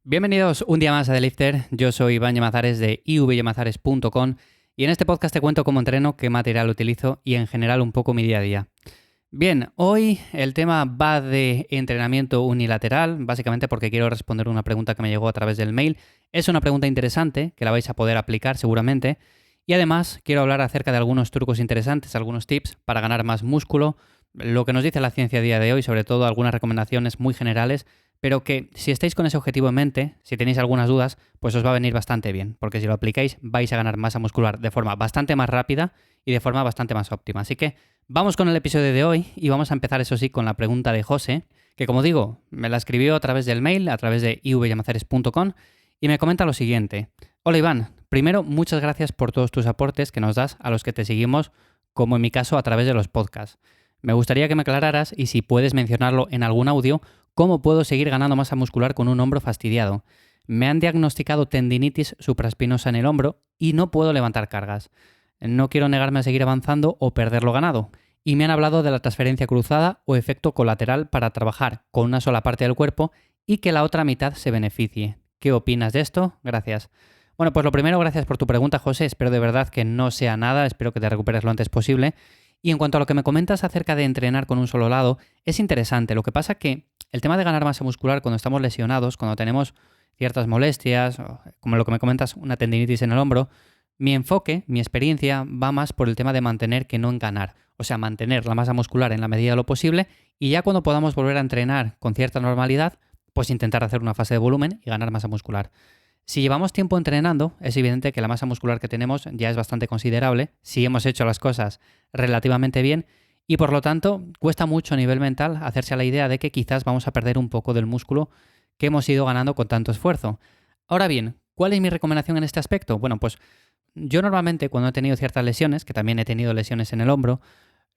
Bienvenidos un día más a The Lifter. Yo soy Iván Llamazares de ivyamazares.com y en este podcast te cuento cómo entreno, qué material utilizo y en general un poco mi día a día. Bien, hoy el tema va de entrenamiento unilateral, básicamente porque quiero responder una pregunta que me llegó a través del mail. Es una pregunta interesante que la vais a poder aplicar seguramente y además quiero hablar acerca de algunos trucos interesantes, algunos tips para ganar más músculo, lo que nos dice la ciencia a día de hoy, sobre todo algunas recomendaciones muy generales, pero que si estáis con ese objetivo en mente, si tenéis algunas dudas, pues os va a venir bastante bien, porque si lo aplicáis vais a ganar masa muscular de forma bastante más rápida y de forma bastante más óptima. Así que vamos con el episodio de hoy y vamos a empezar, eso sí, con la pregunta de José, que como digo, me la escribió a través del mail, a través de ivyamazares.com y me comenta lo siguiente. Hola Iván, primero muchas gracias por todos tus aportes que nos das a los que te seguimos, como en mi caso a través de los podcasts. Me gustaría que me aclararas y si puedes mencionarlo en algún audio, ¿cómo puedo seguir ganando masa muscular con un hombro fastidiado? Me han diagnosticado tendinitis supraespinosa en el hombro y no puedo levantar cargas. No quiero negarme a seguir avanzando o perder lo ganado. Y me han hablado de la transferencia cruzada o efecto colateral para trabajar con una sola parte del cuerpo y que la otra mitad se beneficie. ¿Qué opinas de esto? Gracias. Bueno, pues lo primero, gracias por tu pregunta, José. Espero de verdad que no sea nada, espero que te recuperes lo antes posible. Y en cuanto a lo que me comentas acerca de entrenar con un solo lado, es interesante. Lo que pasa que el tema de ganar masa muscular cuando estamos lesionados, cuando tenemos ciertas molestias, como lo que me comentas, una tendinitis en el hombro, mi enfoque, mi experiencia va más por el tema de mantener que no en ganar. O sea, mantener la masa muscular en la medida de lo posible y ya cuando podamos volver a entrenar con cierta normalidad, pues intentar hacer una fase de volumen y ganar masa muscular. Si llevamos tiempo entrenando, es evidente que la masa muscular que tenemos ya es bastante considerable, si hemos hecho las cosas relativamente bien, y por lo tanto cuesta mucho a nivel mental hacerse a la idea de que quizás vamos a perder un poco del músculo que hemos ido ganando con tanto esfuerzo. Ahora bien, ¿cuál es mi recomendación en este aspecto? Bueno, pues yo normalmente cuando he tenido ciertas lesiones, que también he tenido lesiones en el hombro,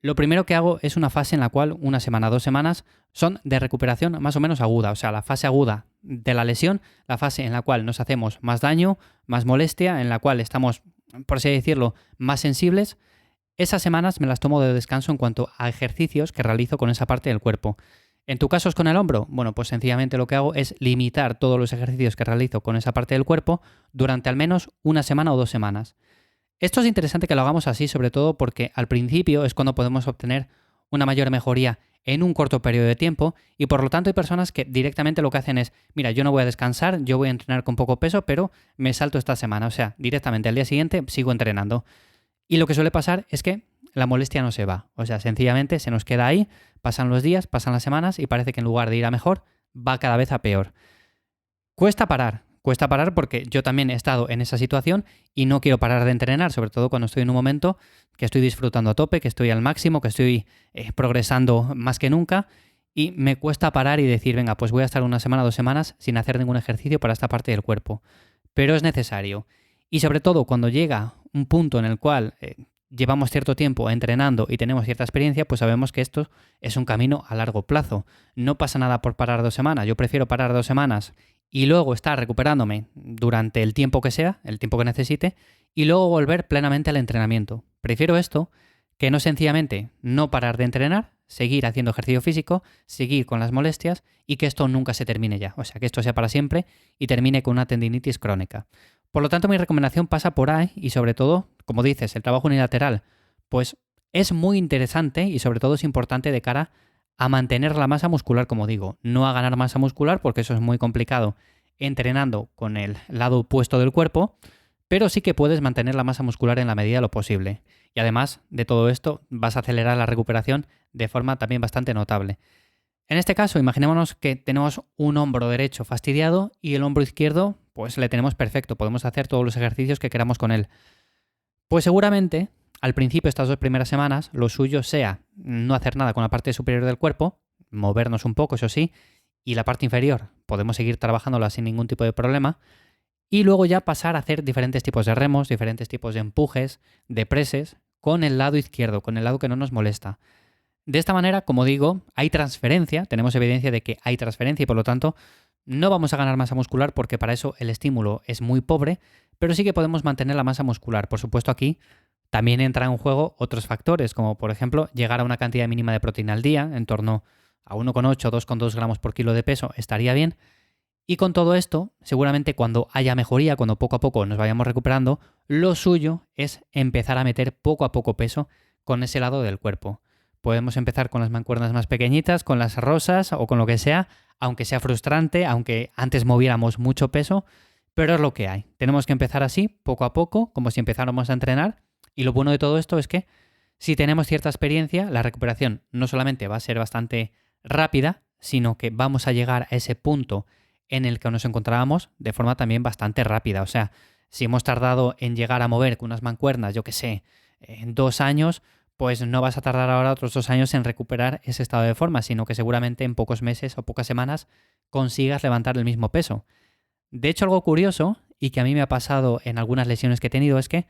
lo primero que hago es una fase en la cual una semana, 2 semanas son de recuperación más o menos aguda. O sea, la fase aguda de la lesión, la fase en la cual nos hacemos más daño, más molestia, en la cual estamos, por así decirlo, más sensibles. Esas semanas me las tomo de descanso en cuanto a ejercicios que realizo con esa parte del cuerpo. ¿En tu caso es con el hombro? Bueno, pues sencillamente lo que hago es limitar todos los ejercicios que realizo con esa parte del cuerpo durante al menos una semana o 2 semanas. Esto es interesante que lo hagamos así, sobre todo porque al principio es cuando podemos obtener una mayor mejoría en un corto periodo de tiempo y por lo tanto hay personas que directamente lo que hacen es, mira, yo no voy a descansar, yo voy a entrenar con poco peso, pero me salto esta semana, o sea, directamente al día siguiente sigo entrenando. Y lo que suele pasar es que la molestia no se va, o sea, sencillamente se nos queda ahí, pasan los días, pasan las semanas y parece que en lugar de ir a mejor, va cada vez a peor. Cuesta parar porque yo también he estado en esa situación y no quiero parar de entrenar, sobre todo cuando estoy en un momento que estoy disfrutando a tope, que estoy al máximo, que estoy progresando más que nunca y me cuesta parar y decir, venga, pues voy a estar una semana, 2 semanas sin hacer ningún ejercicio para esta parte del cuerpo. Pero es necesario. Y sobre todo cuando llega un punto en el cual llevamos cierto tiempo entrenando y tenemos cierta experiencia, pues sabemos que esto es un camino a largo plazo. No pasa nada por parar 2 semanas. Yo prefiero parar 2 semanas y luego estar recuperándome durante el tiempo que sea, el tiempo que necesite, y luego volver plenamente al entrenamiento. Prefiero esto que no sencillamente no parar de entrenar, seguir haciendo ejercicio físico, seguir con las molestias y que esto nunca se termine ya. O sea, que esto sea para siempre y termine con una tendinitis crónica. Por lo tanto, mi recomendación pasa por ahí y sobre todo, como dices, el trabajo unilateral, pues es muy interesante y sobre todo es importante de cara a mantener la masa muscular, como digo, no a ganar masa muscular porque eso es muy complicado entrenando con el lado opuesto del cuerpo, pero sí que puedes mantener la masa muscular en la medida de lo posible. Y además de todo esto, vas a acelerar la recuperación de forma también bastante notable. En este caso, imaginémonos que tenemos un hombro derecho fastidiado y el hombro izquierdo, pues le tenemos perfecto, podemos hacer todos los ejercicios que queramos con él. Pues seguramente, al principio, estas 2 primeras semanas, lo suyo sea no hacer nada con la parte superior del cuerpo, movernos un poco, eso sí, y la parte inferior podemos seguir trabajándola sin ningún tipo de problema, y luego ya pasar a hacer diferentes tipos de remos, diferentes tipos de empujes, de preses, con el lado izquierdo, con el lado que no nos molesta. De esta manera, como digo, hay transferencia, tenemos evidencia de que hay transferencia y por lo tanto no vamos a ganar masa muscular porque para eso el estímulo es muy pobre, pero sí que podemos mantener la masa muscular. Por supuesto, aquí también entran en juego otros factores, como por ejemplo llegar a una cantidad mínima de proteína al día, en torno a 1,8 o 2,2 gramos por kilo de peso estaría bien. Y con todo esto, seguramente cuando haya mejoría, cuando poco a poco nos vayamos recuperando, lo suyo es empezar a meter poco a poco peso con ese lado del cuerpo. Podemos empezar con las mancuernas más pequeñitas, con las rosas o con lo que sea, aunque sea frustrante, aunque antes moviéramos mucho peso, pero es lo que hay. Tenemos que empezar así, poco a poco, como si empezáramos a entrenar. Y lo bueno de todo esto es que si tenemos cierta experiencia, la recuperación no solamente va a ser bastante rápida, sino que vamos a llegar a ese punto en el que nos encontrábamos de forma también bastante rápida. O sea, si hemos tardado en llegar a mover con unas mancuernas, yo qué sé, en 2 años, pues no vas a tardar ahora otros 2 años en recuperar ese estado de forma, sino que seguramente en pocos meses o pocas semanas consigas levantar el mismo peso. De hecho, algo curioso, y que a mí me ha pasado en algunas lesiones que he tenido, es que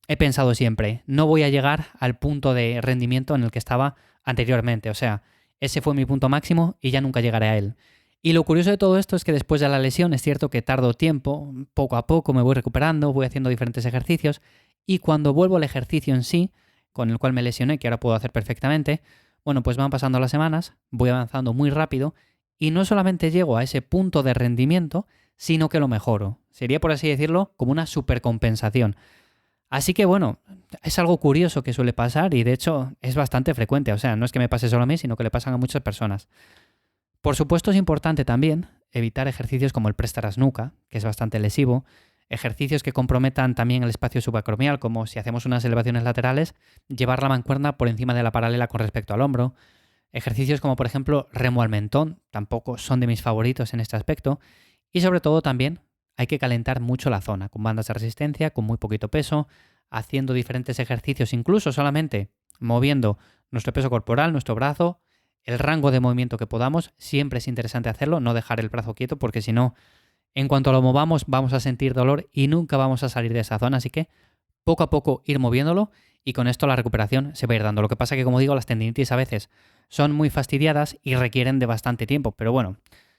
he pensado siempre, no voy a llegar al punto de rendimiento en el que estaba anteriormente. O sea, ese fue mi punto máximo y ya nunca llegaré a él. Y lo curioso de todo esto es que después de la lesión es cierto que tardo tiempo, poco a poco me voy recuperando, voy haciendo diferentes ejercicios y cuando vuelvo al ejercicio en sí, con el cual me lesioné, que ahora puedo hacer perfectamente, bueno, pues van pasando las semanas, voy avanzando muy rápido y no solamente llego a ese punto de rendimiento, sino que lo mejoro. Sería, por así decirlo, como una supercompensación. Así que bueno, es algo curioso que suele pasar y de hecho es bastante frecuente. O sea, no es que me pase solo a mí, sino que le pasan a muchas personas. Por supuesto es importante también evitar ejercicios como el press nuca, que es bastante lesivo, ejercicios que comprometan también el espacio subacromial, como si hacemos unas elevaciones laterales, llevar la mancuerna por encima de la paralela con respecto al hombro. Ejercicios como por ejemplo remo al mentón, tampoco son de mis favoritos en este aspecto. Y sobre todo también hay que calentar mucho la zona, con bandas de resistencia, con muy poquito peso, haciendo diferentes ejercicios, incluso solamente moviendo nuestro peso corporal, nuestro brazo, el rango de movimiento que podamos. Siempre es interesante hacerlo, no dejar el brazo quieto, porque si no, en cuanto lo movamos vamos a sentir dolor y nunca vamos a salir de esa zona. Así que poco a poco ir moviéndolo y con esto la recuperación se va a ir dando. Lo que pasa que, como digo, las tendinitis a veces son muy fastidiadas y requieren de bastante tiempo, pero bueno,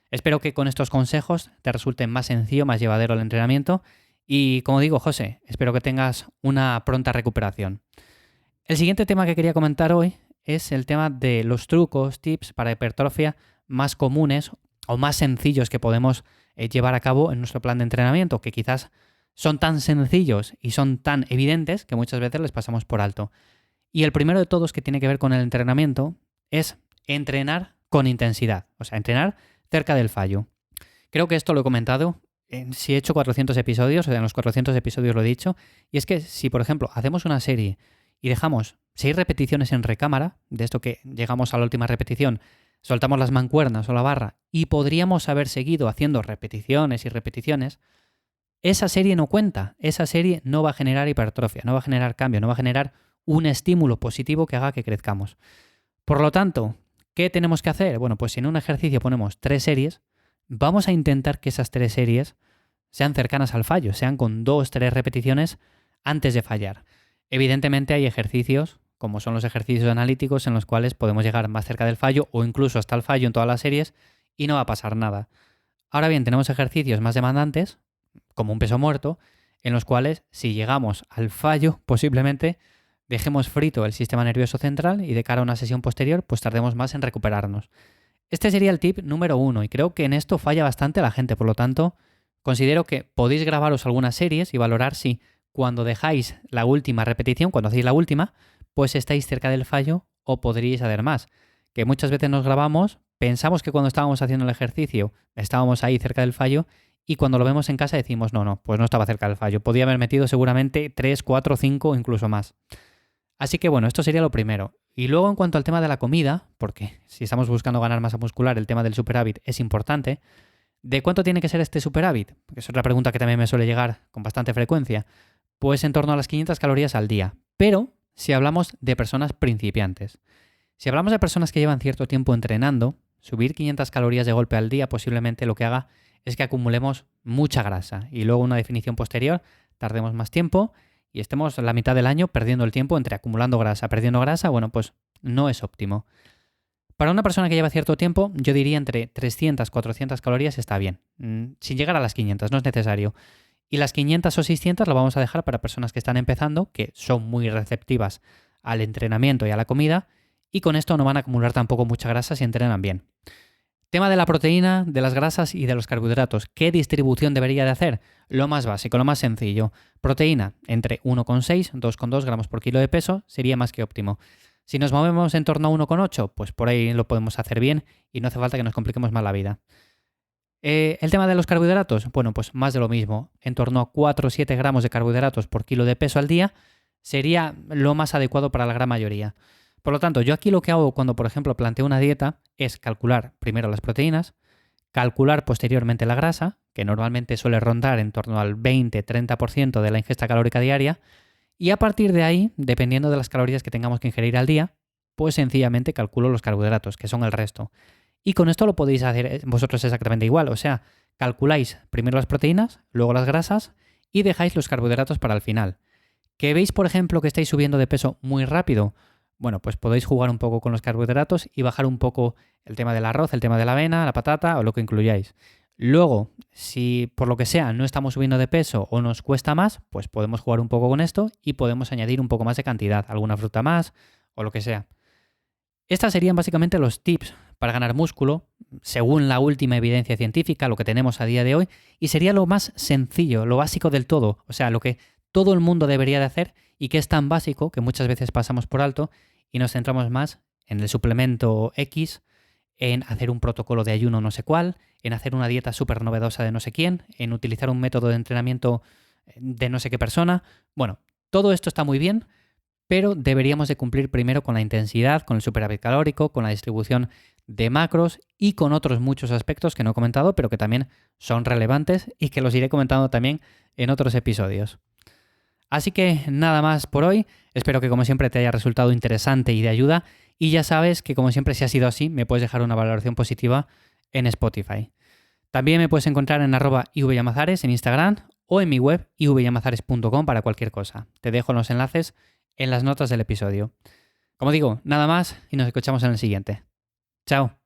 espero que con estos consejos te resulte más sencillo, más llevadero el entrenamiento y, como digo, José, espero que tengas una pronta recuperación. El siguiente tema que quería comentar hoy es el tema de los trucos, tips para hipertrofia más comunes o más sencillos que podemos llevar a cabo en nuestro plan de entrenamiento, que quizás son tan sencillos y son tan evidentes que muchas veces les pasamos por alto. Y el primero de todos, que tiene que ver con el entrenamiento, es entrenar con intensidad, o sea, entrenar cerca del fallo. Creo que esto lo he comentado, si he hecho 400 episodios, o sea, en los 400 episodios lo he dicho, y es que si, por ejemplo, hacemos una serie y dejamos 6 repeticiones en recámara, de esto que llegamos a la última repetición, soltamos las mancuernas o la barra y podríamos haber seguido haciendo repeticiones y repeticiones, esa serie no cuenta, esa serie no va a generar hipertrofia, no va a generar cambio, no va a generar un estímulo positivo que haga que crezcamos. Por lo tanto, ¿qué tenemos que hacer? Bueno, pues si en un ejercicio ponemos 3 series, vamos a intentar que esas 3 series sean cercanas al fallo, sean con 2-3 repeticiones antes de fallar. Evidentemente hay ejercicios, como son los ejercicios analíticos, en los cuales podemos llegar más cerca del fallo o incluso hasta el fallo en todas las series y no va a pasar nada. Ahora bien, tenemos ejercicios más demandantes, como un peso muerto, en los cuales si llegamos al fallo, posiblemente dejemos frito el sistema nervioso central y de cara a una sesión posterior, pues tardemos más en recuperarnos. Este sería el tip número 1 y creo que en esto falla bastante la gente, por lo tanto, considero que podéis grabaros algunas series y valorar si cuando dejáis la última repetición, cuando hacéis la última, pues estáis cerca del fallo o podríais hacer más. Que muchas veces nos grabamos, pensamos que cuando estábamos haciendo el ejercicio estábamos ahí cerca del fallo y cuando lo vemos en casa decimos no, pues no estaba cerca del fallo. Podía haber metido seguramente 3, 4, 5 o incluso más. Así que bueno, esto sería lo primero. Y luego en cuanto al tema de la comida, porque si estamos buscando ganar masa muscular, el tema del superávit es importante. ¿De cuánto tiene que ser este superávit? Porque es otra pregunta que también me suele llegar con bastante frecuencia. Pues en torno a las 500 calorías al día. Pero si hablamos de personas principiantes. Si hablamos de personas que llevan cierto tiempo entrenando, subir 500 calorías de golpe al día posiblemente lo que haga es que acumulemos mucha grasa y luego una definición posterior tardemos más tiempo y estemos la mitad del año perdiendo el tiempo entre acumulando grasa, perdiendo grasa, bueno, pues no es óptimo. Para una persona que lleva cierto tiempo, yo diría entre 300 400 calorías está bien, sin llegar a las 500, no es necesario. Y las 500 o 600 lo vamos a dejar para personas que están empezando, que son muy receptivas al entrenamiento y a la comida, y con esto no van a acumular tampoco mucha grasa si entrenan bien. Tema de la proteína, de las grasas y de los carbohidratos. ¿Qué distribución debería de hacer? Lo más básico, lo más sencillo. Proteína entre 1,6 y 2,2 gramos por kilo de peso sería más que óptimo. Si nos movemos en torno a 1,8, pues por ahí lo podemos hacer bien y no hace falta que nos compliquemos más la vida. El tema de los carbohidratos, bueno, pues más de lo mismo. En torno a 4 o 7 gramos de carbohidratos por kilo de peso al día sería lo más adecuado para la gran mayoría. Por lo tanto, yo aquí lo que hago cuando, por ejemplo, planteo una dieta es calcular primero las proteínas, calcular posteriormente la grasa, que normalmente suele rondar en torno al 20-30% de la ingesta calórica diaria, y a partir de ahí, dependiendo de las calorías que tengamos que ingerir al día, pues sencillamente calculo los carbohidratos, que son el resto. Y con esto lo podéis hacer vosotros exactamente igual, o sea, calculáis primero las proteínas, luego las grasas y dejáis los carbohidratos para el final. ¿Que veis, por ejemplo, que estáis subiendo de peso muy rápido? Bueno, pues podéis jugar un poco con los carbohidratos y bajar un poco el tema del arroz, el tema de la avena, la patata o lo que incluyáis. Luego, si por lo que sea no estamos subiendo de peso o nos cuesta más, pues podemos jugar un poco con esto y podemos añadir un poco más de cantidad, alguna fruta más o lo que sea. Estas serían básicamente los tips para ganar músculo, según la última evidencia científica, lo que tenemos a día de hoy, y sería lo más sencillo, lo básico del todo, o sea, lo que todo el mundo debería de hacer y que es tan básico que muchas veces pasamos por alto y nos centramos más en el suplemento X, en hacer un protocolo de ayuno no sé cuál, en hacer una dieta súper novedosa de no sé quién, en utilizar un método de entrenamiento de no sé qué persona. Bueno, todo esto está muy bien, pero deberíamos de cumplir primero con la intensidad, con el superávit calórico, con la distribución de macros y con otros muchos aspectos que no he comentado, pero que también son relevantes y que los iré comentando también en otros episodios. Así que nada más por hoy, espero que como siempre te haya resultado interesante y de ayuda, y ya sabes que como siempre si ha sido así me puedes dejar una valoración positiva en Spotify. También me puedes encontrar en @ivyamazares en Instagram o en mi web ivyamazares.com para cualquier cosa. Te dejo los enlaces en las notas del episodio. Como digo, nada más y nos escuchamos en el siguiente. Chao.